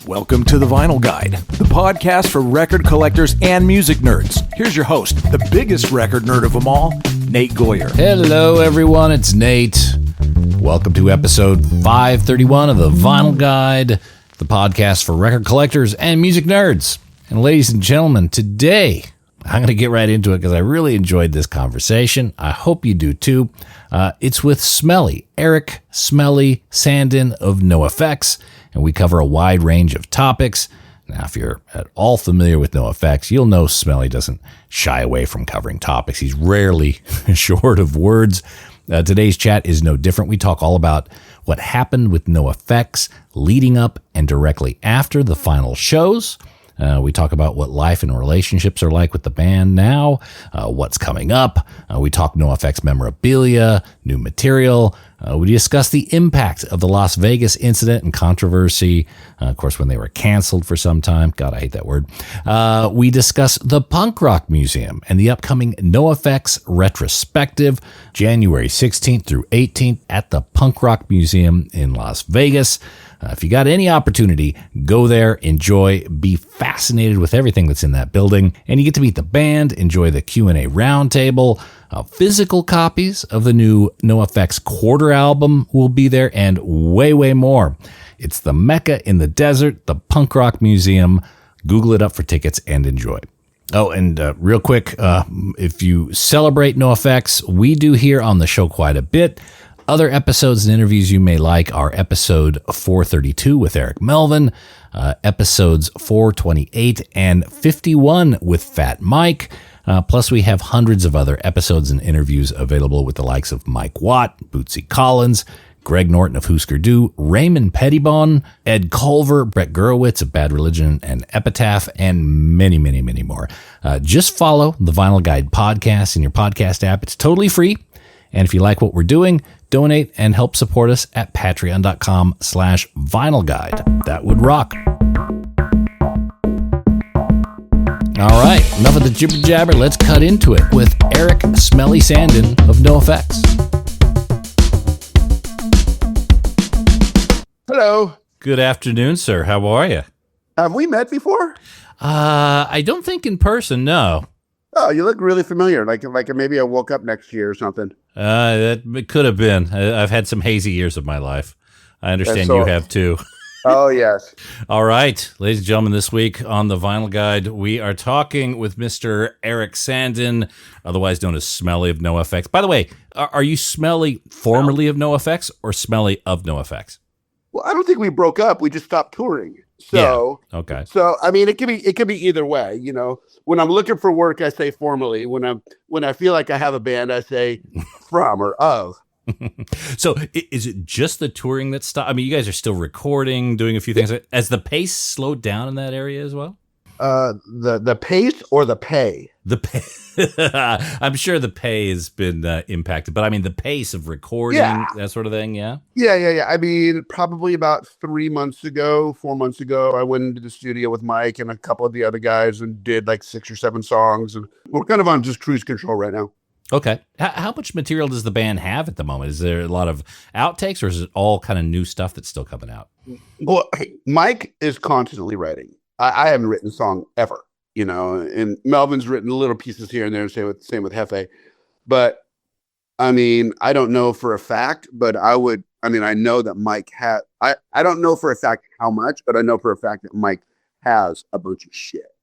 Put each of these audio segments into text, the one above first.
Welcome to The Vinyl Guide, the podcast for record collectors and music nerds. Here's your host, the biggest record nerd of them all, Nate Goyer. Hello, everyone. It's Nate. Welcome to episode 531 of The Vinyl Guide, the podcast for record collectors and music nerds. And ladies and gentlemen, today I'm going to get right into it because I really enjoyed this conversation. I hope you do too. It's with Smelly, Erik Smelly Sandin of NOFX, and we cover a wide range of topics. Now, if you're at all familiar with NOFX, you'll know Smelly doesn't shy away from covering topics. He's rarely short of words. Today's chat is no different. We talk all about what happened with NOFX leading up and directly after the final shows. We talk about what life and relationships are like with the band now, what's coming up. We talk NOFX memorabilia, new material. We discuss the impact of the Las Vegas incident and controversy, of course, when they were canceled for some time. God, I hate that word. We discuss the Punk Rock Museum and the upcoming NOFX Retrospective, January 16th through 18th at the Punk Rock Museum in Las Vegas. If you got any opportunity, go there, enjoy, be fascinated with everything that's in that building, and you get to meet the band, enjoy the Q&A roundtable. Physical copies of the new NOFX Quarter album will be there, and way, way more. It's the Mecca in the desert, the Punk Rock Museum. Google it up for tickets and enjoy. Oh, and real quick, if you celebrate NOFX, we do here on the show quite a bit. Other episodes and interviews you may like are episode 432 with Eric Melvin, episodes 428 and 51 with Fat Mike. Plus, we have hundreds of other episodes and interviews available with the likes of Mike Watt, Bootsy Collins, Greg Norton of Husker Du, Raymond Pettibon, Ed Culver, Brett Gurewitz of Bad Religion and Epitaph, and many, many, many more. Just follow the Vinyl Guide podcast in your podcast app. It's totally free. And if you like what we're doing, donate and help support us at patreon.com/vinylguide. That would rock. All right, enough of the jibber jabber. Let's cut into it with Erik Smelly Sandin of NOFX. Hello. Good afternoon, sir. How are you? Have we met before? I don't think in person, no. Oh, you look really familiar. Like maybe I woke up next year or something. That could have been. I've had some hazy years of my life. I understand you have too. Oh, yes. All right, ladies and gentlemen, this week on the Vinyl Guide, we are talking with Mr. Erik Sandin, otherwise known as Smelly of NOFX. By the way, are you Smelly formerly of NOFX or Smelly of NOFX? Well, I don't think we broke up. We just stopped touring. So, yeah. Okay. So, I mean, it could be either way. You know, when I'm looking for work, I say formally. When I feel like I have a band, I say from or of. So is it just the touring that stopped? I mean, you guys are still recording, doing a few things. Has the pace slowed down in that area as well? The pace or the pay? The pay. I'm sure the pay has been impacted, but I mean the pace of recording, that sort of thing. Yeah. Yeah. I mean, probably about 4 months ago, I went into the studio with Mike and a couple of the other guys and did like 6 or 7 songs, and we're kind of on just cruise control right now. Okay. How much material does the band have at the moment? Is there a lot of outtakes, or is it all kind of new stuff that's still coming out? Well, Mike is constantly writing. I haven't written a song ever, you know, and Melvin's written little pieces here and there, same with Hefe. But I mean, I don't know for a fact, but I know that Mike had, I don't know for a fact how much, but I know for a fact that Mike has a bunch of shit,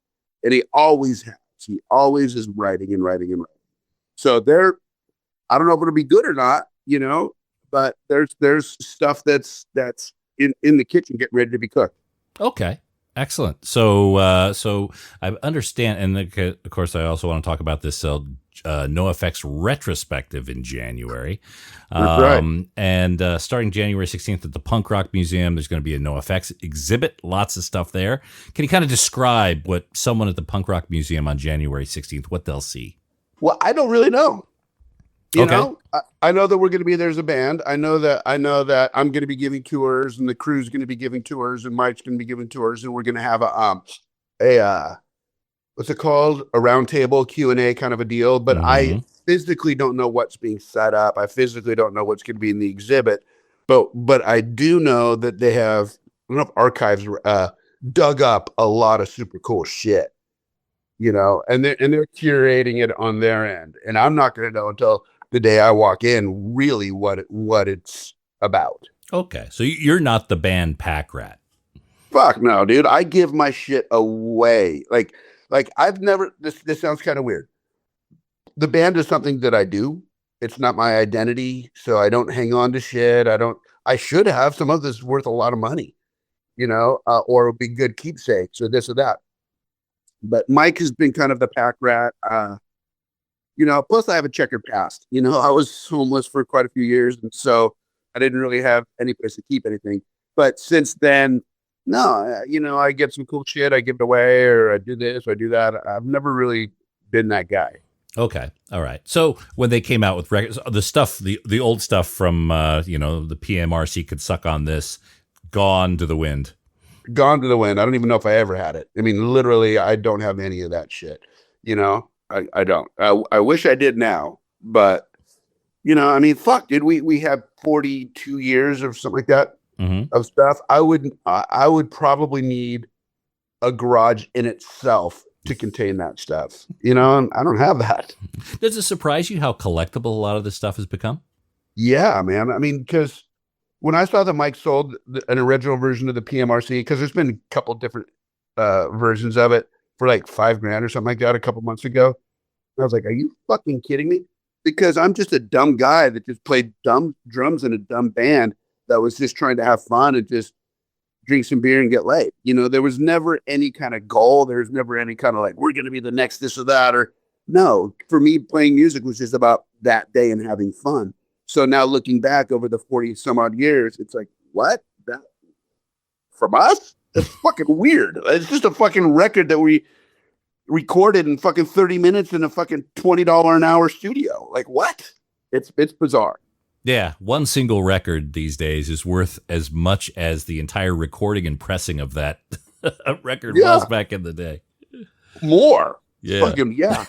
and he always has. He always is writing and writing and writing. So I don't know if it'll be good or not, you know, but there's stuff that's in the kitchen getting ready to be cooked. Okay. Excellent. So I understand, and of course, I also want to talk about this NOFX Retrospective in January. That's right. And starting January 16th at the Punk Rock Museum, there's going to be a NOFX exhibit. Lots of stuff there. Can you kind of describe what someone at the Punk Rock Museum on January 16th, what they'll see? Well, I don't really know. You Okay. know, I know that we're going to be there as a band. I know that I'm going to be giving tours, and the crew's going to be giving tours, and Mike's going to be giving tours, and we're going to have a what's it called? A roundtable Q&A kind of a deal. But I physically don't know what's being set up. I physically don't know what's going to be in the exhibit. But I do know that they have, I don't know if archives dug up a lot of super cool shit, and they're curating it on their end. And I'm not going to know until the day I walk in really what it's about. Okay, so you're not the band Pack Rat. Fuck no, dude. I give my shit away. Like I've never. This sounds kind of weird. The band is something that I do. It's not my identity, so I don't hang on to shit. I don't. I should have. Some of this is worth a lot of money, or it'll be good keepsakes or this or that. But Mike has been kind of the pack rat. Plus I have a checkered past. I was homeless for quite a few years, and so I didn't really have any place to keep anything. But since then, no, I get some cool shit, I give it away, or I do this, or I do that. I've never really been that guy. Okay, all right. So when they came out with records, the old stuff from the PMRC could suck on this, gone to the wind. Gone to the wind. I don't even know if I ever had it. I mean, literally, I don't have any of that shit. I don't. I wish I did now, but I mean, fuck, dude. We have 42 years or something like that of stuff. I would probably need a garage in itself to contain that stuff. And I don't have that. Does it surprise you how collectible a lot of this stuff has become? Yeah, man. I mean, because when I saw that Mike sold an original version of the PMRC, because there's been a couple different versions of it for like $5,000 or something like that a couple months ago. I was like, are you fucking kidding me? Because I'm just a dumb guy that just played dumb drums in a dumb band that was just trying to have fun and just drink some beer and get laid. There was never any kind of goal. There was never any kind of like, we're going to be the next this or that. Or no, for me, playing music was just about that day and having fun. So now looking back over the 40 some odd years, it's like, what? That from us? That's fucking weird. It's just a fucking record that we recorded in fucking 30 minutes in a fucking $20 an hour studio. Like what? It's bizarre. Yeah, one single record these days is worth as much as the entire recording and pressing of that record was back in the day. More. Yeah. Fucking, yeah.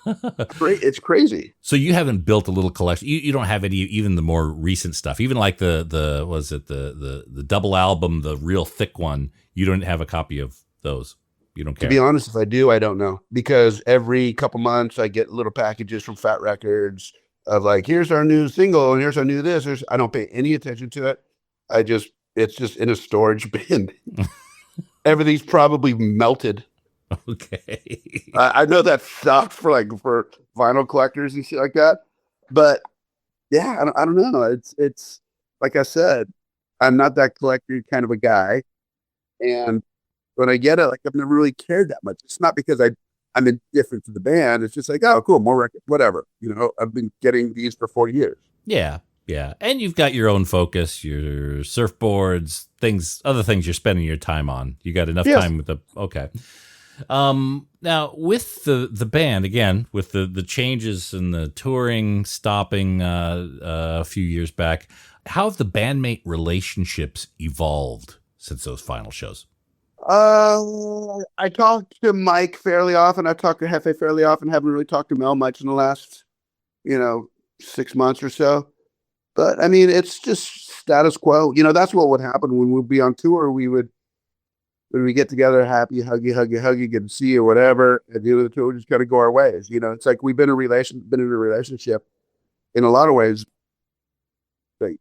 It's crazy. So you haven't built a little collection. You don't have any, even the more recent stuff, even like the double album, the real thick one. You don't have a copy of those. You don't care. To be honest, if I do, I don't know, because every couple months I get little packages from Fat Records of like, here's our new single and here's our new this. I don't pay any attention to it. It's just in a storage bin. Everything's probably melted. Okay. I know that sucks for vinyl collectors and shit like that, but yeah, I don't know. It's like I said, I'm not that collector kind of a guy, and when I get it, like I've never really cared that much. It's not because I'm indifferent to the band. It's just like, oh, cool, more records, whatever. I've been getting these for 40 years. Yeah, yeah, and you've got your own focus, your surfboards, other things you're spending your time on. You got enough time with okay. Now with the band again, with the changes and the touring stopping a few years back, how have the bandmate relationships evolved since those final shows? I talk to Mike fairly often. I talk to Hefe fairly often. Haven't really talked to Mel much in the last, 6 months or so. But I mean, it's just status quo. That's what would happen when we'd be on tour. When we get together, happy, huggy, good to see you, whatever. At the end of the tour, we just got to go our ways. It's like we've been in a relationship in a lot of ways, like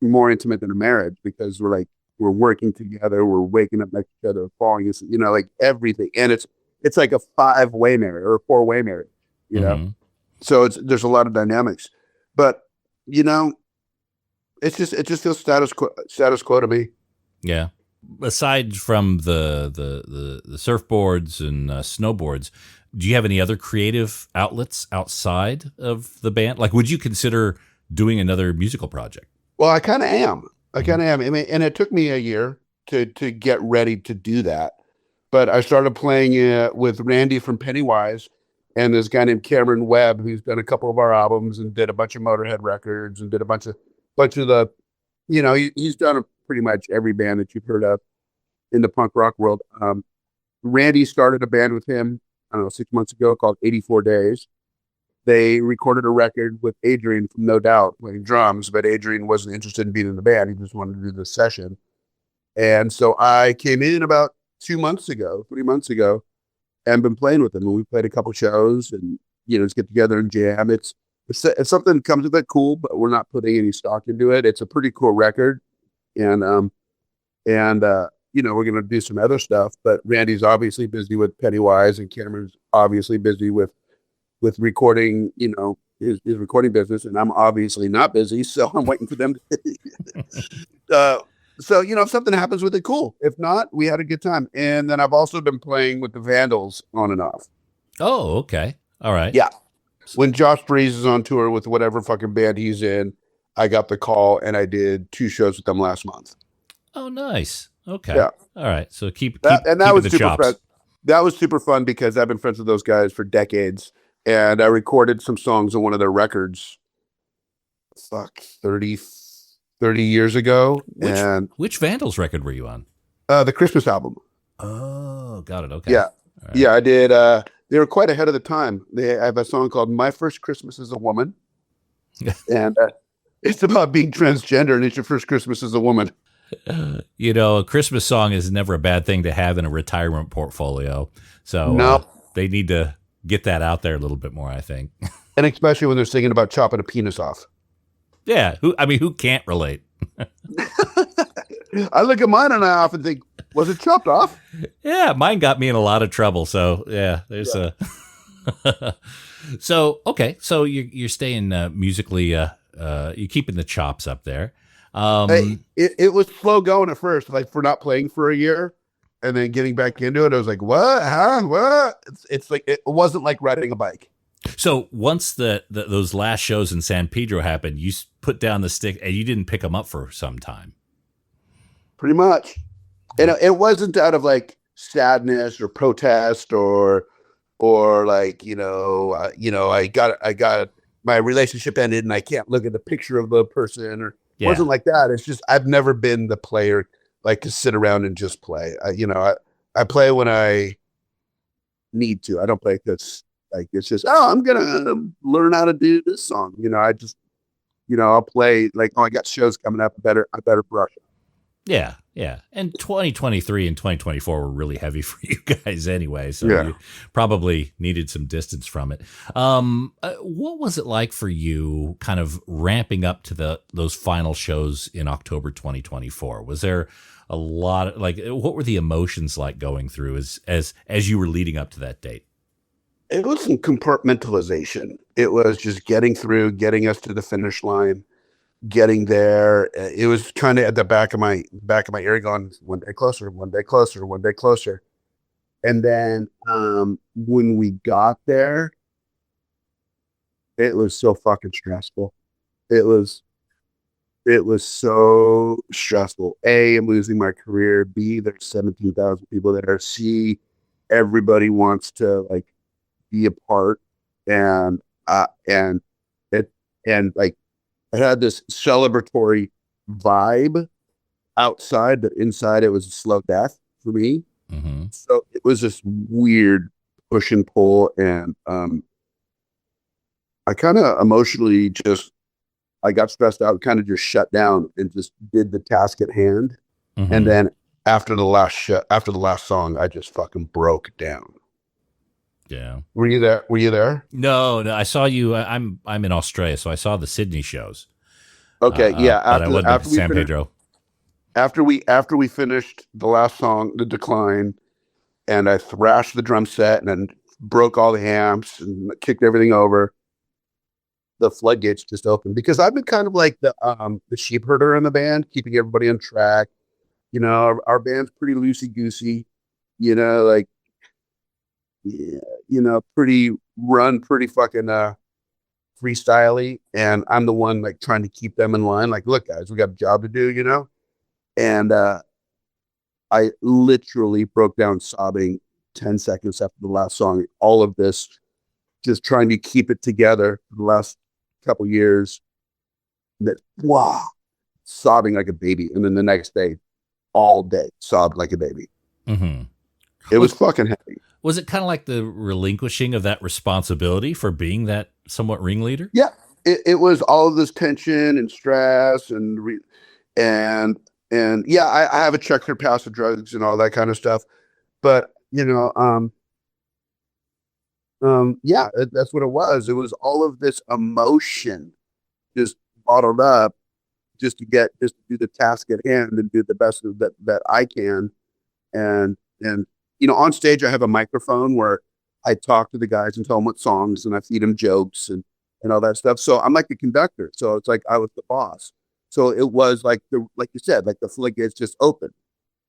more intimate than a marriage, because we're working together, we're waking up next to each other, falling, like everything. And it's like a 5-way marriage or a 4-way marriage, So there's a lot of dynamics, but it just feels status quo to me. Yeah. Aside from the surfboards and snowboards, do you have any other creative outlets outside of the band? Like, would you consider doing another musical project? Well, I kind of am. I mean, and it took me a year to get ready to do that. But I started playing with Randy from Pennywise and this guy named Cameron Webb, who's done a couple of our albums and did a bunch of Motorhead records and did a bunch of the, he's done pretty much every band that you've heard of in the punk rock world. Randy started a band with him, I don't know, 6 months ago called 84 Days. they recorded a record with Adrian from No Doubt playing drums, but Adrian wasn't interested in being in the band. He just wanted to do the session. And so I came in about 3 months ago, and been playing with them. And we played a couple shows and, just get together and jam. It's something that comes with it cool, but we're not putting any stock into it. It's a pretty cool record. And we're going to do some other stuff, but Randy's obviously busy with Pennywise and Cameron's obviously busy with recording, his recording business. And I'm obviously not busy. So I'm waiting for them to, so, if something happens with it, cool. If not, we had a good time. And then I've also been playing with the Vandals on and off. Oh, okay. All right. Yeah. When Josh Breeze is on tour with whatever fucking band he's in, I got the call and I did 2 shows with them last month. Oh, nice. Okay. Yeah. All right. So keep that was the super chops. fun. That was super fun because I've been friends with those guys for decades. And I recorded some songs on one of their records. 30 years ago. Which Vandals record were you on? The Christmas album. Oh, got it. Okay. Yeah. Right. Yeah, I did. They were quite ahead of the time. I have a song called My First Christmas as a Woman. And it's about being transgender and it's your first Christmas as a woman. A Christmas song is never a bad thing to have in a retirement portfolio. So they need to get that out there a little bit more, I think. And especially when they're singing about chopping a penis off. Yeah. Who can't relate? I look at mine and I often think, was it chopped off? Yeah, mine got me in a lot of trouble. So yeah, there's a. So okay, so you're staying musically. You're keeping the chops up there. It was slow going at first, like for not playing for a year, and then getting back into it. I was like, what? Huh? What? It's like it wasn't like riding a bike. So once those last shows in San Pedro happened, you put down the stick and you didn't pick them up for some time. Pretty much. And it wasn't out of like sadness or protest or like, I got my relationship ended and I can't look at the picture of the person or it wasn't like that. It's just, I've never been the player like to sit around and just play. I play when I need to. I don't play because like, it's just, I'm going to learn how to do this song. I'll play like, I got shows coming up. I better brush it. Yeah, yeah. And 2023 and 2024 were really heavy for you guys anyway, so you probably needed some distance from it. What was it like for you kind of ramping up to those final shows in October 2024? Was there a lot of, like, what were the emotions like going through as you were leading up to that date? It was some compartmentalization. It was just getting us to the finish line. Getting there, it was kind of at the back of my ear going, one day closer, one day closer, one day closer. And then when we got there, it was so fucking stressful. It was so stressful. A, I'm losing my career. B, there's 17,000 people there. C, everybody wants to like be a part, and like. It had this celebratory vibe outside, but inside it was a slow death for me. Mm-hmm. So it was this weird push and pull. And I kind of emotionally I got stressed out, kind of just shut down and just did the task at hand. Mm-hmm. And then after the last song, I just fucking broke down. Yeah. Were you there? No, I saw you. I'm in Australia, so I saw the Sydney shows. Okay, yeah. After San Pedro. After we finished the last song, The Decline, and I thrashed the drum set and then broke all the amps and kicked everything over, the floodgates just opened because I've been kind of like the sheep herder in the band, keeping everybody on track. Our band's pretty loosey goosey. Like. Yeah, pretty fucking freestyly, and I'm the one like trying to keep them in line. Like, look, guys, we got a job to do, and I literally broke down sobbing 10 seconds after the last song. All of this, just trying to keep it together for the last couple years. That sobbing like a baby, and then the next day, all day, sobbed like a baby. Mm-hmm. It was fucking heavy. Was it kind of like the relinquishing of that responsibility for being that somewhat ringleader? Yeah, it was all of this tension and stress and yeah, I have a checkered past of drugs and all that kind of stuff. But yeah, that's what it was. It was all of this emotion just bottled up just to do the task at hand and do the best that I can. And on stage I have a microphone where I talk to the guys and tell them what songs and I feed them jokes and all that stuff. So I'm like the conductor. So it's like I was the boss. So it was like like you said, like the floodgates just open.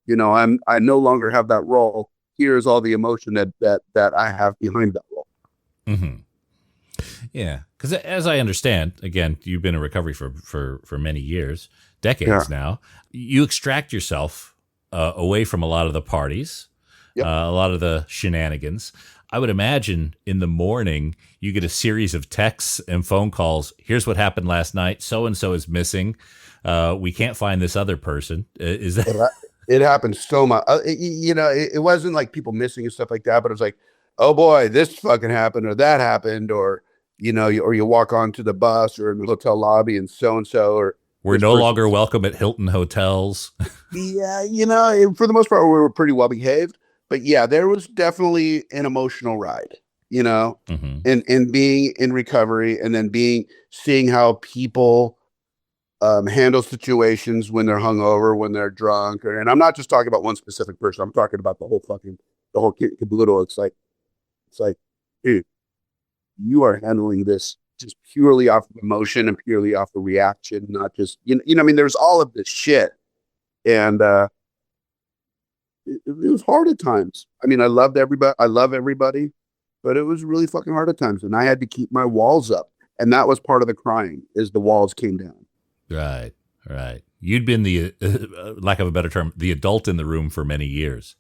I no longer have that role. Here's all the emotion that I have behind that role. Mm-hmm. Yeah, because as I understand, again, you've been in recovery for many years, decades now. You extract yourself away from a lot of the parties, a lot of the shenanigans. I would imagine in the morning you get a series of texts and phone calls. Here's what happened last night. So and so is missing. We can't find this other person. Is that? It happened so much. It wasn't like people missing and stuff like that, but it was like, oh boy, this fucking happened or that happened, or you walk onto the bus or in the hotel lobby and so, or we're no longer welcome at Hilton hotels. Yeah, for the most part, we were pretty well behaved. But yeah, there was definitely an emotional ride, Mm-hmm. and being in recovery and then seeing how people handle situations when they're hungover, when they're drunk. And I'm not just talking about one specific person. I'm talking about the whole kit caboodle. It's like, dude, you are handling this just purely off of emotion and purely off of reaction, not just, I mean, there's all of this shit. And it was hard at times. I mean, I love everybody, but it was really fucking hard at times. And I had to keep my walls up. And that was part of the crying, is the walls came down. Right. You'd been the, lack of a better term, the adult in the room for many years.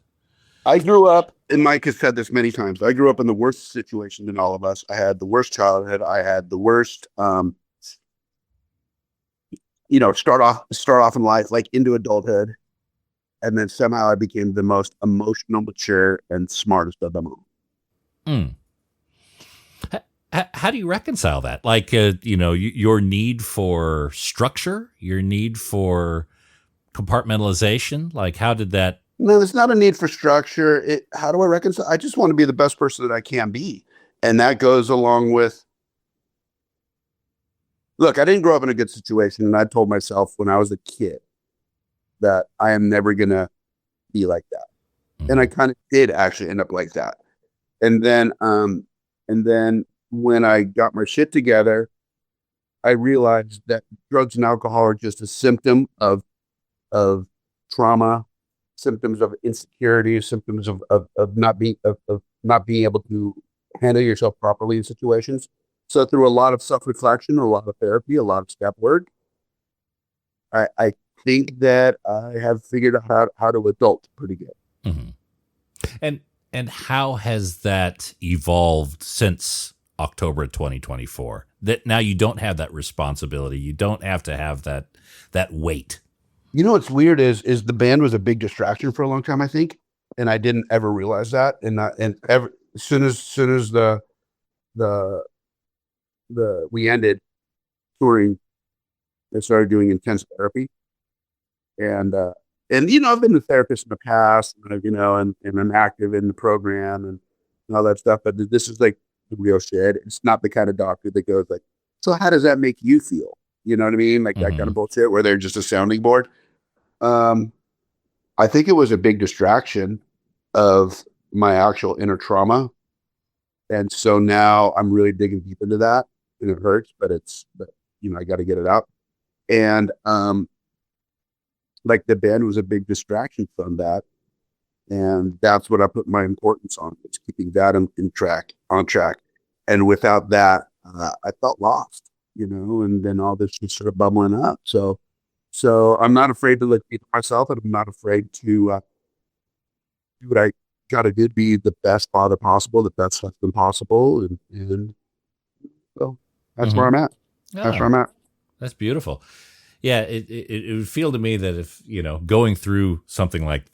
I grew up, and Mike has said this many times, I grew up in the worst situation than all of us. I had the worst childhood. I had the worst, start off in life, like into adulthood. And then somehow I became the most emotional, mature, and smartest of them all. Mm. How do you reconcile that? Like, your need for structure, your need for compartmentalization? Like, how did that? No, there's not a need for structure. How do I reconcile? I just want to be the best person that I can be. And that goes along with, look, I didn't grow up in a good situation. And I told myself when I was a kid that I am never going to be like that. Mm-hmm. And I kind of did actually end up like that. And then when I got my shit together, I realized that drugs and alcohol are just a symptom of trauma, symptoms of insecurity, symptoms of not being able to handle yourself properly in situations. So through a lot of self-reflection, a lot of therapy, a lot of step work, I think that I have figured out how to adult pretty good. Mm-hmm. And how has that evolved since October 2024? That now you don't have that responsibility. You don't have to have that weight. What's weird is the band was a big distraction for a long time, I think, and I didn't ever realize that. As soon as we ended touring, I started doing intense therapy, and I've been a therapist in the past, and I'm active in the program and all that stuff. But this is like the real shit. It's not the kind of doctor that goes like, so how does that make you feel? You know what I mean? Like that kind of bullshit where they're just a sounding board. I think it was a big distraction of my actual inner trauma. And so now I'm really digging deep into that, and it hurts, but I got to get it out. And, like the band was a big distraction from that. And that's what I put my importance on. It's keeping that on track. And without that, I felt lost, and then all this just sort of bubbling up. So I'm not afraid to let people myself, and I'm not afraid to do what I got to do to be the best father possible, the best husband possible. And so that's where I'm at. That's where I'm at. That's beautiful. Yeah. It would feel to me that if, going through something like,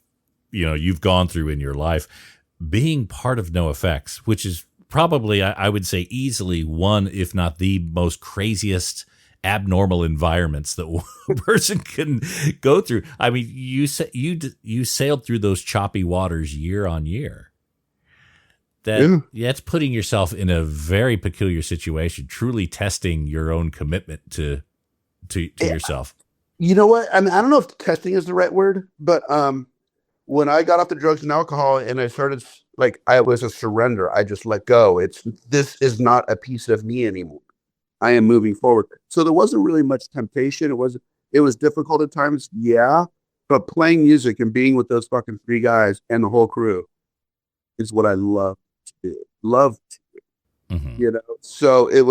you've gone through in your life, being part of NoFX, which is probably, I would say, easily one, if not the most craziest abnormal environments that one person can go through. I mean, you sailed through those choppy waters year on year. That's putting yourself in a very peculiar situation, truly testing your own commitment to yourself. You know what? I mean, I don't know if testing is the right word, but when I got off the drugs and alcohol and I started, like, I was a surrender. I just let go. This is not a piece of me anymore. I am moving forward. So there wasn't really much temptation. It was difficult at times. Yeah. But playing music and being with those fucking three guys and the whole crew is what I love to do. Love to do. Mm-hmm. You know? So it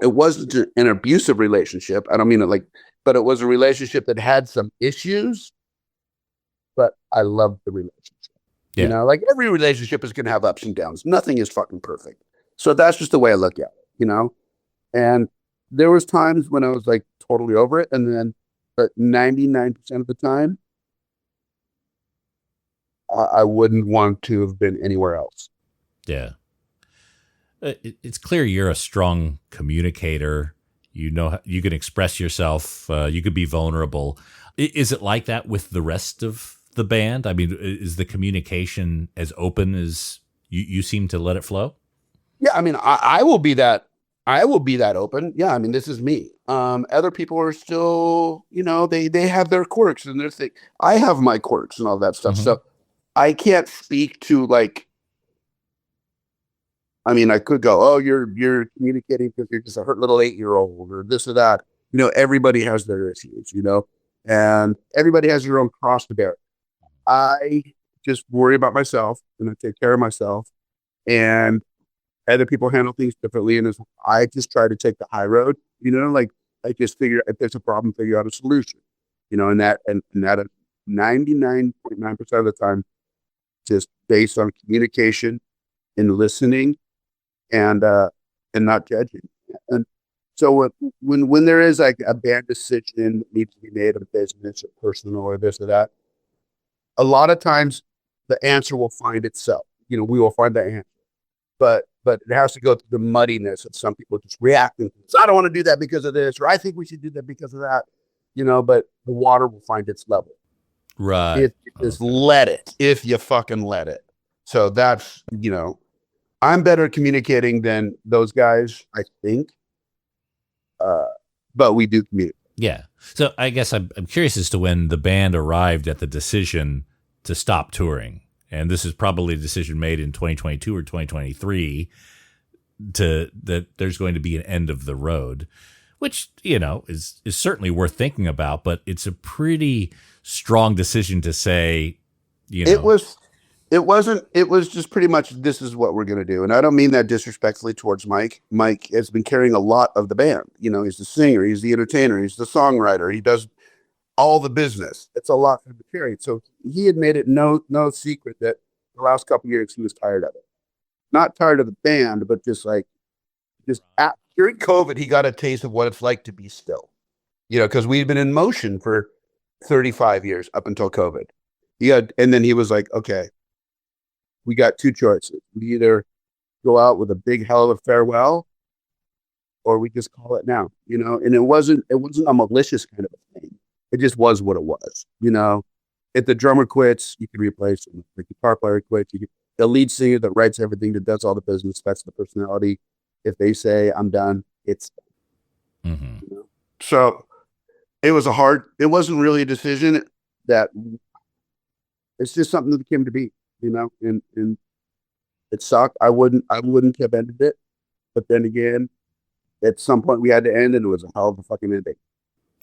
wasn't an abusive relationship. I don't mean it like, but it was a relationship that had some issues, but I loved the relationship. Yeah. You know, like every relationship is going to have ups and downs. Nothing is fucking perfect. So that's just the way I look at it, you know? And there was times when I was like totally over it. And then, but 99% of the time, I wouldn't want to have been anywhere else. Yeah. It's clear you're a strong communicator. You know, you can express yourself. You could be vulnerable. Is it like that with the rest of the band? I mean, is the communication as open as you seem to let it flow? Yeah. I mean, I will be that. I will be that open. Yeah. I mean, this is me. Other people are still, you know, they have their quirks and their thing. I have my quirks and all that stuff. Mm-hmm. So I can't speak to like, I mean, I could go, oh, you're communicating because you're just a hurt little 8-year-old or this or that. You know, everybody has their issues, you know, and everybody has your own cross to bear. I just worry about myself and I take care of myself, and other people handle things differently. And I just try to take the high road, you know, like I just figure if there's a problem, figure out a solution, you know, and that 99.9% of the time, just based on communication and listening and not judging. And so when there is like a bad decision that needs to be made of business or personal or this or that, a lot of times the answer will find itself. You know, we will find the answer. But it has to go through the muddiness of some people just reacting. So I don't want to do that because of this, or I think we should do that because of that, you know, but the water will find its level. Right. If you just let it, if you fucking let it. So that's, you know, I'm better at communicating than those guys, I think. But we do communicate. Yeah. So I guess I'm curious as to when the band arrived at the decision to stop touring. And this is probably a decision made in 2022 or 2023 that there's going to be an end of the road, which, you know, is certainly worth thinking about, but it's a pretty strong decision to say, you know. It was just pretty much, this is what we're going to do. And I don't mean that disrespectfully towards Mike. Mike has been carrying a lot of the band. You know, he's the singer, he's the entertainer, he's the songwriter, he does all the business. It's a lot for him to carry. So he had made it no secret that the last couple of years he was tired of it. Not tired of the band, but during COVID, he got a taste of what it's like to be still. You know, because we'd been in motion for 35 years up until COVID. And then he was like, okay, we got two choices. We either go out with a big hell of a farewell, or we just call it now, you know. And it wasn't a malicious kind of a thing. It just was what it was, you know. If the drummer quits, you can replace him. If the guitar player quits, the lead singer that writes everything, that does all the business, that's the personality. If they say I'm done, it's done. Mm-hmm. You know? So it wasn't really a decision that it's just something that came to be, you know, and it sucked. I wouldn't have ended it. But then again, at some point we had to end, and it was a hell of a fucking ending.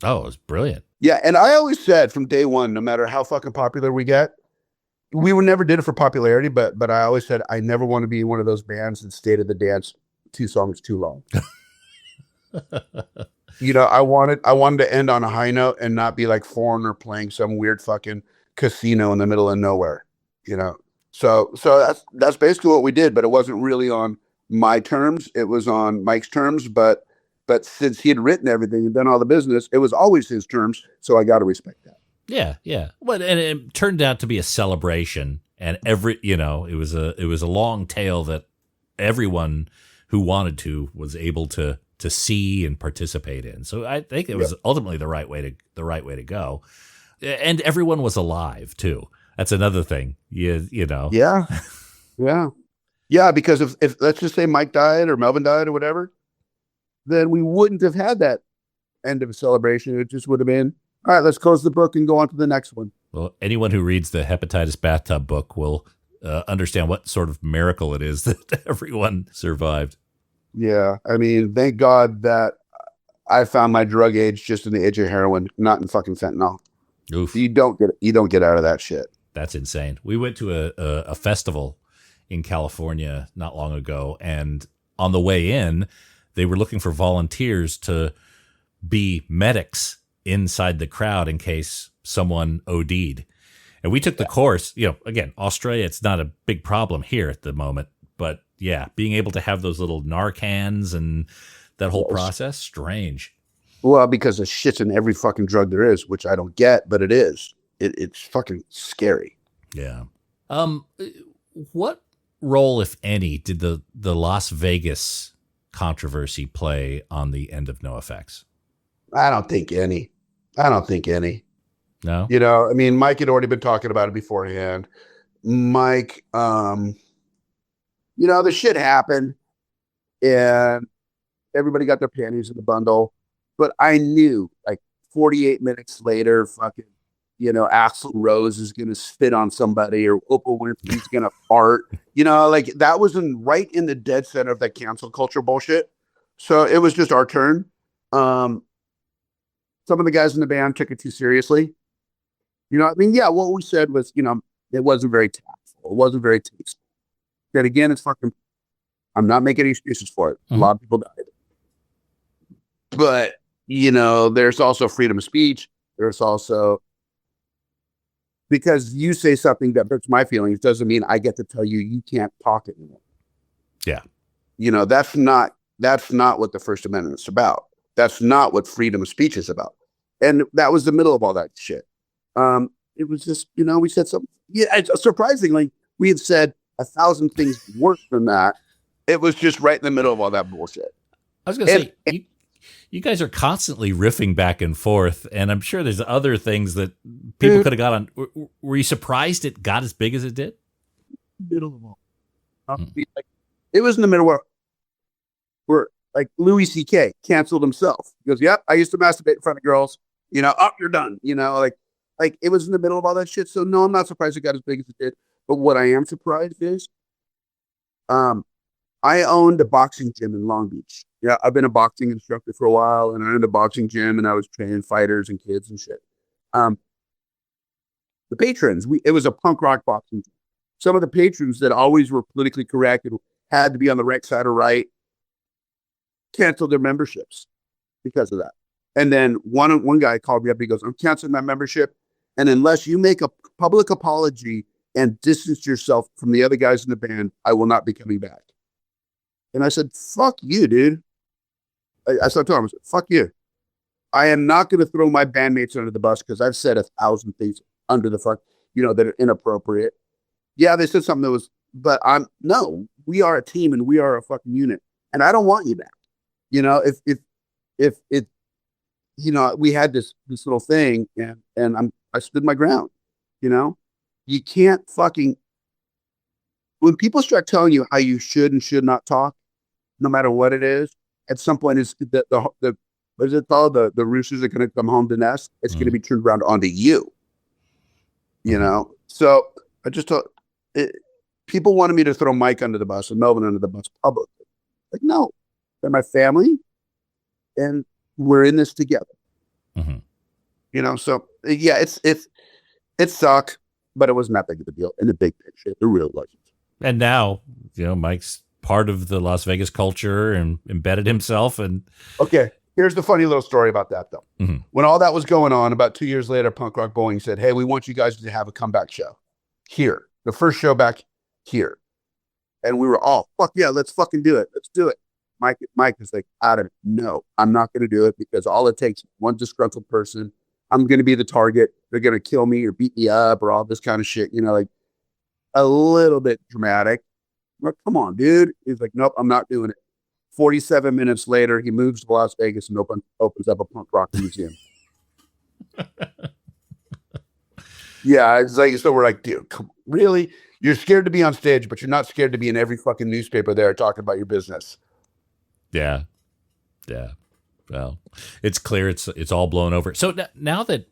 Oh, it was brilliant. Yeah, and I always said from day one, no matter how fucking popular we get, we never did it for popularity, but I always said I never want to be one of those bands that stayed at the dance 2 songs too long. You know, I wanted to end on a high note and not be like Foreigner playing some weird fucking casino in the middle of nowhere, you know. So that's basically what we did, but it wasn't really on my terms. It was on Mike's terms, but since he had written everything and done all the business, it was always his terms. So I got to respect that. Yeah. Yeah. Well, and it turned out to be a celebration And it was a long tail that everyone who wanted to was able to see and participate in. So I think it was ultimately the right way to go. And everyone was alive too. That's another thing. You know. Yeah. Yeah. Yeah. Because if let's just say Mike died or Melvin died or whatever, then we wouldn't have had that end of a celebration. It just would have been, all right, let's close the book and go on to the next one. Well, anyone who reads the hepatitis bathtub book will understand what sort of miracle it is that everyone survived. Yeah. I mean, thank God that I found my drug age just in the age of heroin, not in fucking fentanyl. Oof. You don't get out of that shit. That's insane. We went to a festival in California not long ago, and on the way in, they were looking for volunteers to be medics inside the crowd in case someone OD'd. And we took the course, again, Australia, it's not a big problem here at the moment, but yeah, being able to have those little Narcans and that whole process, strange. Well, because of shit's in every fucking drug there is, which I don't get, but it is. It's fucking scary. Yeah. What role, if any, did the Las Vegas controversy play on the end of NOFX? I don't think any. No? I mean, Mike had already been talking about it beforehand. Mike, the shit happened and everybody got their panties in the bundle. But I knew, like, 48 minutes later, fucking, Axl Rose is going to spit on somebody or Oprah Winfrey's going to fart. That was right in the dead center of that cancel culture bullshit. So it was just our turn. Some of the guys in the band took it too seriously. What we said was, it wasn't very tactful. It wasn't very tasteful. That again, it's fucking, I'm not making any excuses for it. Mm-hmm. A lot of people died. But, there's also freedom of speech. There's also, because you say something that hurts my feelings doesn't mean I get to tell you you can't talk anymore. Yeah. That's not what the First Amendment is about. That's not what freedom of speech is about. And that was the middle of all that shit. It was just, we said something. Yeah, surprisingly, we had said 1,000 things worse than that. It was just right in the middle of all that bullshit. I was going to say, you guys are constantly riffing back and forth, and I'm sure there's other things that people could have got on. Were you surprised it got as big as it did? Middle of all. It was in the middle where like Louis C.K. canceled himself. He goes, "Yep, I used to masturbate in front of girls. You're done." Like it was in the middle of all that shit. So no, I'm not surprised it got as big as it did. But what I am surprised is, I owned a boxing gym in Long Beach. Yeah, I've been a boxing instructor for a while, and I owned a boxing gym, and I was training fighters and kids and shit. The patrons, it was a punk rock boxing gym. Some of the patrons that always were politically correct and had to be on the right side or right canceled their memberships because of that. And then one guy called me up. He goes, "I'm canceling my membership, and unless you make a public apology and distance yourself from the other guys in the band, I will not be coming back." And I said, "Fuck you, dude." I started telling him, I said, "Fuck you. I am not going to throw my bandmates under the bus because I've said 1,000 things under the fuck, that are inappropriate." Yeah, they said something that was, but we are a team and we are a fucking unit, and I don't want you back. If we had this little thing, and I stood my ground. You can't fucking, when people start telling you how you should and should not talk, no matter what it is, at some point is the what is it called? The roosters are going to come home to nest. It's going to be turned around onto you. So I just thought people wanted me to throw Mike under the bus and Melvin under the bus publicly. Like, no, they're my family, and we're in this together. Mm-hmm. So yeah, it sucked, but it wasn't that big of a deal in the big picture. The real legends. And now, Mike's part of the Las Vegas culture and embedded himself. And okay, here's the funny little story about that, though. Mm-hmm. When all that was going on, about 2 years later, Punk Rock Bowling said, "Hey, we want you guys to have a comeback show here, the first show back here." And we were all, "Fuck yeah, let's fucking do it. Let's do it." Mike is like, "No, I'm not going to do it because all it takes is one disgruntled person. I'm going to be the target. They're going to kill me or beat me up or all this kind of shit." a little bit dramatic. I'm like, come on, dude. He's like, nope, I'm not doing it. 47 minutes later, he moves to Las Vegas and opens up a punk rock museum. Yeah, it's like, so we're like, dude, really? You're scared to be on stage, but you're not scared to be in every fucking newspaper there talking about your business. Yeah. Yeah. Well, it's clear it's all blown over. So now that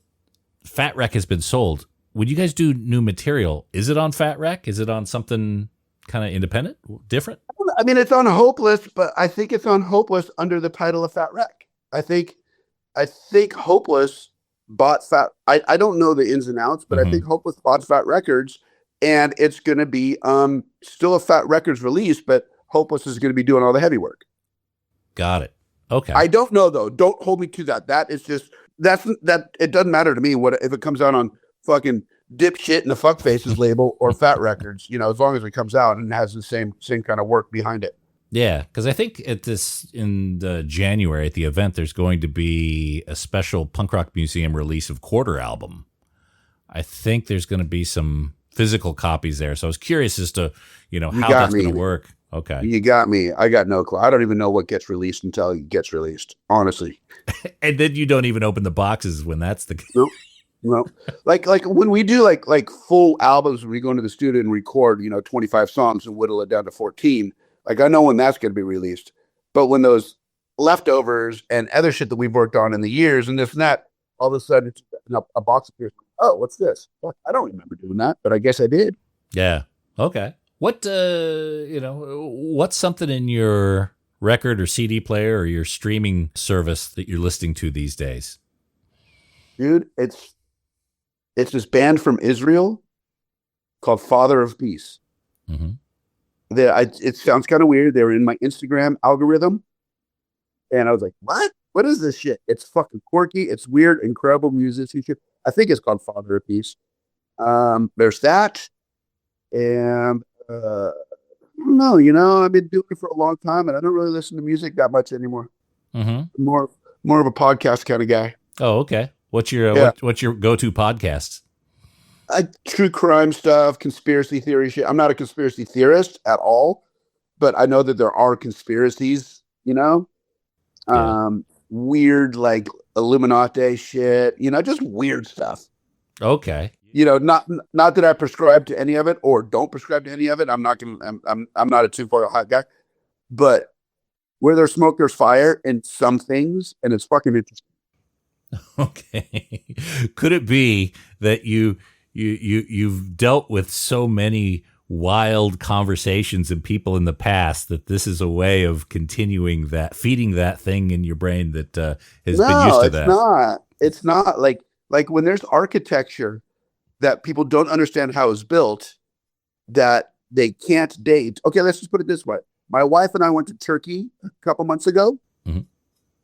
Fat Wreck has been sold, would you guys do new material? Is it on Fat Wreck? Is it on something kind of independent, different? I mean, it's on Hopeless, but I think it's on Hopeless under the title of Fat Wreck. I think Hopeless bought Fat. I don't know the ins and outs, but I think Hopeless bought Fat Records, and it's going to be still a Fat Records release, but Hopeless is going to be doing all the heavy work. Got it. Okay. I don't know though. Don't hold me to that. That is just that. It doesn't matter to me what if it comes out on fucking Dipshit and the Fuckfaces label or Fat Records. You know, as long as it comes out and has the same kind of work behind it. Yeah, because I think in January at the event, there's going to be a special Punk Rock Museum release of Quarter album. I think there's going to be some physical copies there. So I was curious as to how that's going to work. Okay. You got me. I got no clue. I don't even know what gets released until it gets released, honestly. And then you don't even open the boxes when that's the case. Nope. Like when we do like full albums, when we go into the studio and record, 25 songs and whittle it down to 14. Like I know when that's going to be released. But when those leftovers and other shit that we've worked on in the years and this and that, all of a sudden it's a box appears. Oh, what's this? I don't remember doing that, but I guess I did. Yeah. Okay. What's something in your record or CD player or your streaming service that you're listening to these days? Dude, it's this band from Israel called Father of Peace. Mm-hmm. It sounds kind of weird. They were in my Instagram algorithm. And I was like, what? What is this shit? It's fucking quirky. It's weird, incredible musicianship. I think it's called Father of Peace. There's that. And I don't know, I've been doing it for a long time and I don't really listen to music that much anymore. Mm-hmm. More of a podcast kind of guy. Oh, okay. What's your go-to podcast? True crime stuff, conspiracy theory shit. I'm not a conspiracy theorist at all, but I know that there are conspiracies, weird like Illuminati shit, just weird stuff. Okay. Not that I prescribe to any of it or don't prescribe to any of it. I'm not a tinfoil hat guy, but where there's smoke, there's fire in some things, and it's fucking interesting. Okay. Could it be that you've dealt with so many wild conversations and people in the past that this is a way of continuing that, feeding that thing in your brain that has been used to that? It's not like when there's architecture that people don't understand how it's built, that they can't date. Okay, let's just put it this way. My wife and I went to Turkey a couple months ago. Mm-hmm.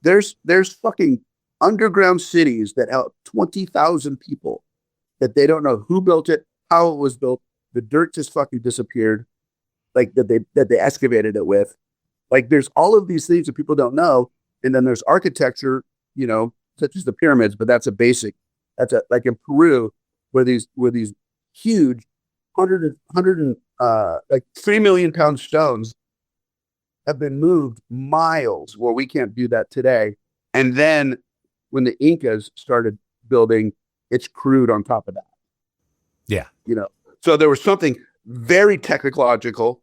There's fucking underground cities that have 20,000 people that they don't know who built it, how it was built. The dirt just fucking disappeared, like that they excavated it with. Like there's all of these things that people don't know, and then there's architecture, such as the pyramids. But that's a basic. Like in Peru, where these huge 3 million pound stones have been moved miles, where we can't do that today. And then when the Incas started building, it's crude on top of that. Yeah. So there was something very technological,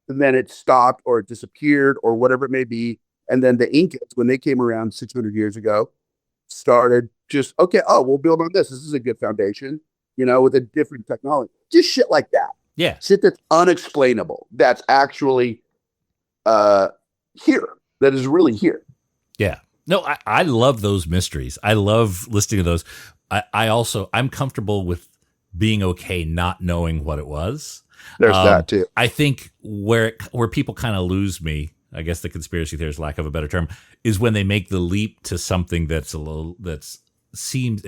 and then it stopped or it disappeared or whatever it may be. And then the Incas, when they came around 600 years ago, started just, we'll build on this. This is a good foundation, with a different technology. Just shit like that. Yeah. Shit that's unexplainable. That's actually here. That is really here. Yeah. No, I love those mysteries. I love listening to those. I'm comfortable with being okay not knowing what it was. There's that too. I think where people kind of lose me, I guess the conspiracy theorists, lack of a better term, is when they make the leap to something it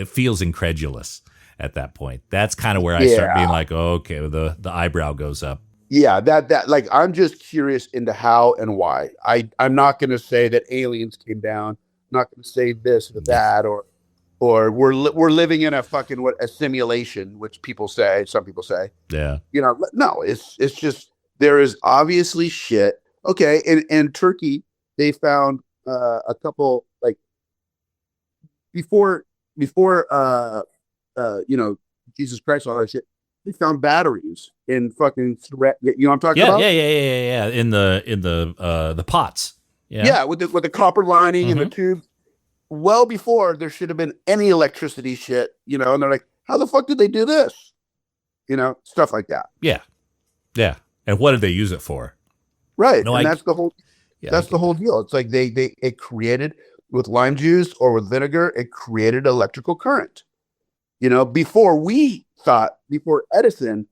feels incredulous at that point. That's kind of where I start being like, oh, okay, the eyebrow goes up. Yeah, that like I'm just curious into how and why. I'm not going to say that aliens came down. I'm not going to say this or that or or we're living in a fucking a simulation, which some people say. Yeah. No, it's just there is obviously shit. Okay, in Turkey they found a couple like before Jesus Christ, all that shit. They found batteries in fucking what I'm talking about? Yeah. In the pots. Yeah, with the copper lining and the tube. Well before there should have been any electricity shit, and they're like, how the fuck did they do this? Stuff like that. Yeah. Yeah. And what did they use it for? Right. No, and that's the whole deal. It's like it created with lime juice or with vinegar, it created electrical current. Before Edison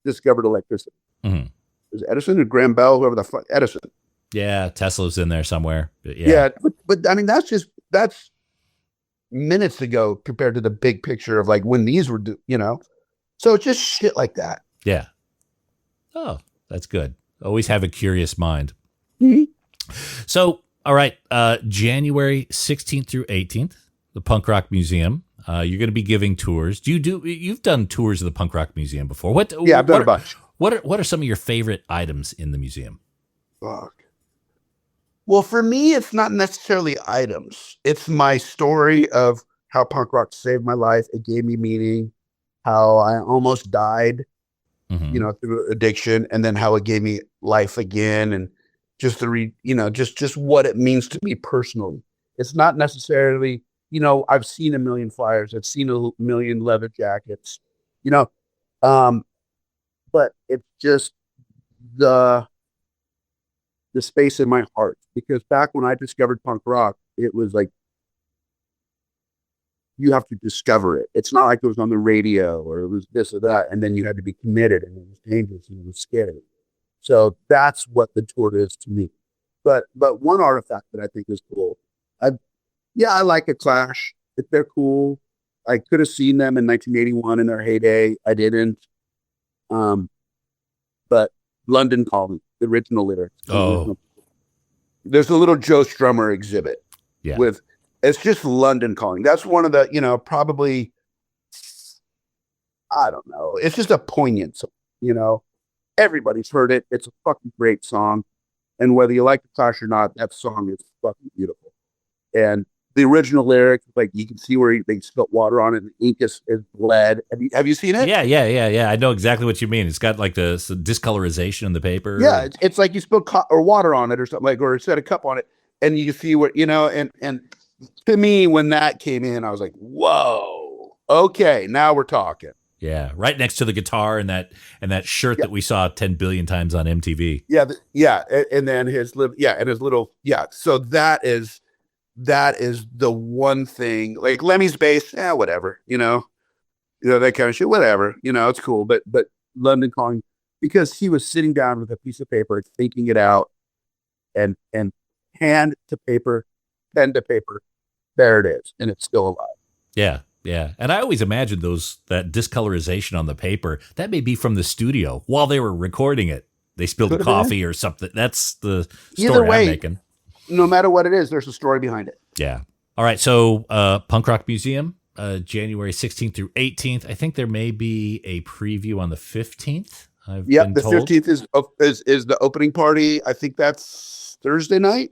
discovered electricity. Mm-hmm. Was it Edison or Graham Bell, whoever the fuck, Edison. Yeah, Tesla's in there somewhere. But I mean, that's minutes ago compared to the big picture of like when these were, so it's just shit like that. Yeah. Oh, that's good. Always have a curious mind. Mm-hmm. So, all right, January 16th through 18th, the Punk Rock Museum. You're going to be giving tours. You've done tours of the Punk Rock Museum before? I've done a bunch. What are some of your favorite items in the museum? Fuck. Well, for me, it's not necessarily items. It's my story of how punk rock saved my life. It gave me meaning. How I almost died, through addiction, and then how it gave me life again, and just just what it means to me personally. It's not necessarily, I've seen a million flyers, I've seen a million leather jackets, but it's just the space in my heart, because back when I discovered punk rock, it was like, you have to discover it. It's not like it was on the radio or it was this or that, and then you had to be committed, and it was dangerous and it was scary. So that's what the tour is to me. But one artifact that I think is cool, I like a Clash. If they're cool, I could have seen them in 1981 in their heyday. I didn't. But London Calling, the original lyrics. There's a little Joe Strummer exhibit with. It's just London Calling. That's one of the, probably, I don't know. It's just a poignant song, Everybody's heard it. It's a fucking great song. And whether you like the Clash or not, that song is fucking beautiful. And the original lyrics, like you can see where they spilt water on it and the ink is bled. Have you seen it? Yeah. I know exactly what you mean. It's got like the discolorization in the paper. Yeah, it's like you spilled or water on it or something like, or set a cup on it. And you see where, and to me, when that came in, I was like, whoa, okay, now we're talking. Yeah, right next to the guitar and that shirt that we saw 10 billion times on MTV. Yeah, and then his little. So that is the one thing. Like Lemmy's bass, whatever, that kind of shit, whatever, it's cool. But London Calling, because he was sitting down with a piece of paper, thinking it out, and hand to paper, pen to paper, there it is, and it's still alive. Yeah. And I always imagined that discolorization on the paper, that may be from the studio while they were recording it. They spilled coffee or something. That's the story I'm making. No matter what it is, there's a story behind it. Yeah. All right. So Punk Rock Museum, January 16th through 18th. I think there may be a preview on the 15th. The 15th is the opening party. I think that's Thursday night.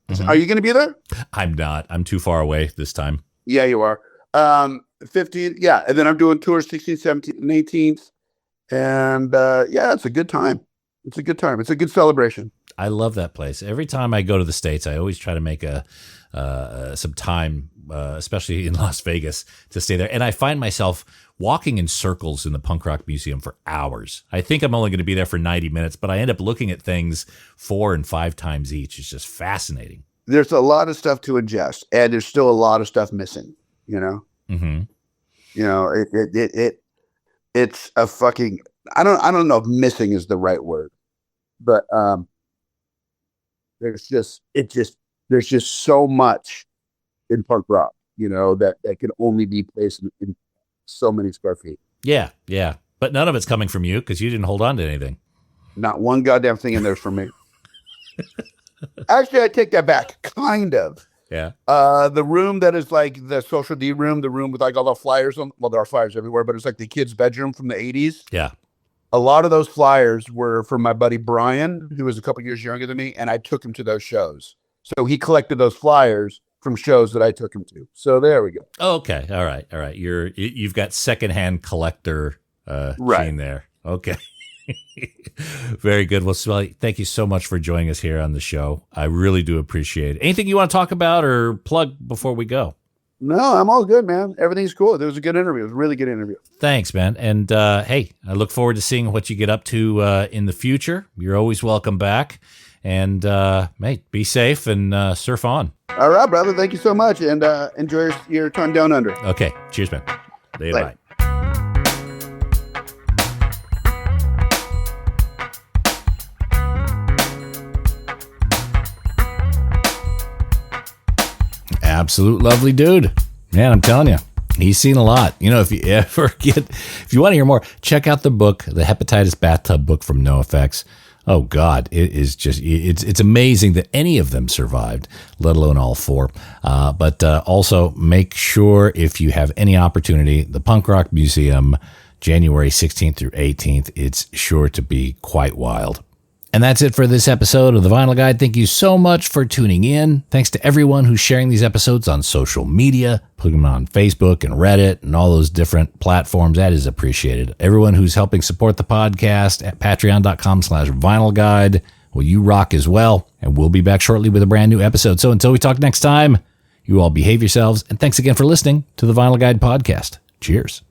Mm-hmm. Are you going to be there? I'm not. I'm too far away this time. Yeah, you are. 15th, and then I'm doing tours 16th, 17th, and 18th, and it's a good time. It's a good time. It's a good celebration. I love that place. Every time I go to the States, I always try to make some time, especially in Las Vegas, to stay there. And I find myself walking in circles in the Punk Rock Museum for hours. I think I'm only going to be there for 90 minutes, but I end up looking at things 4 and 5 times each. It's just fascinating. There's a lot of stuff to ingest, and there's still a lot of stuff missing. Mm-hmm. It's a fucking. I don't know if missing is the right word, but there's just so much in punk rock, that can only be placed in so many square feet. Yeah, but none of it's coming from you because you didn't hold on to anything. Not one goddamn thing in there for me. Actually, I take that back. Kind of. Yeah. The room that is like the social D room, the room with like all the flyers on. Well, there are flyers everywhere, but it's like the kid's bedroom from the 80s. Yeah. A lot of those flyers were from my buddy Brian, who was a couple years younger than me, and I took him to those shows. So he collected those flyers from shows that I took him to. So there we go. Okay. All right. You've got secondhand collector gene there. Okay. Very good. Well, Smelly, thank you so much for joining us here on the show. I really do appreciate it. Anything you want to talk about or plug before we go? No, I'm all good, man. Everything's cool. It was a good interview. It was a really good interview. Thanks, man. And hey, I look forward to seeing what you get up to in the future. You're always welcome back. And mate, be safe and surf on. All right, brother. Thank you so much. And enjoy your time down under. Okay. Cheers, man. Later. Bye. Absolute lovely dude. Man, I'm telling you, he's seen a lot. You know, if you want to hear more, check out the book, the Hepatitis Bathtub book from NOFX. Oh God, it is just, it's amazing that any of them survived, let alone all four. But also make sure if you have any opportunity, the Punk Rock Museum, January 16th through 18th, it's sure to be quite wild. And that's it for this episode of The Vinyl Guide. Thank you so much for tuning in. Thanks to everyone who's sharing these episodes on social media, putting them on Facebook and Reddit and all those different platforms. That is appreciated. Everyone who's helping support the podcast at patreon.com/Vinyl Guide. Well, you rock as well. And we'll be back shortly with a brand new episode. So until we talk next time, you all behave yourselves. And thanks again for listening to the Vinyl Guide podcast. Cheers.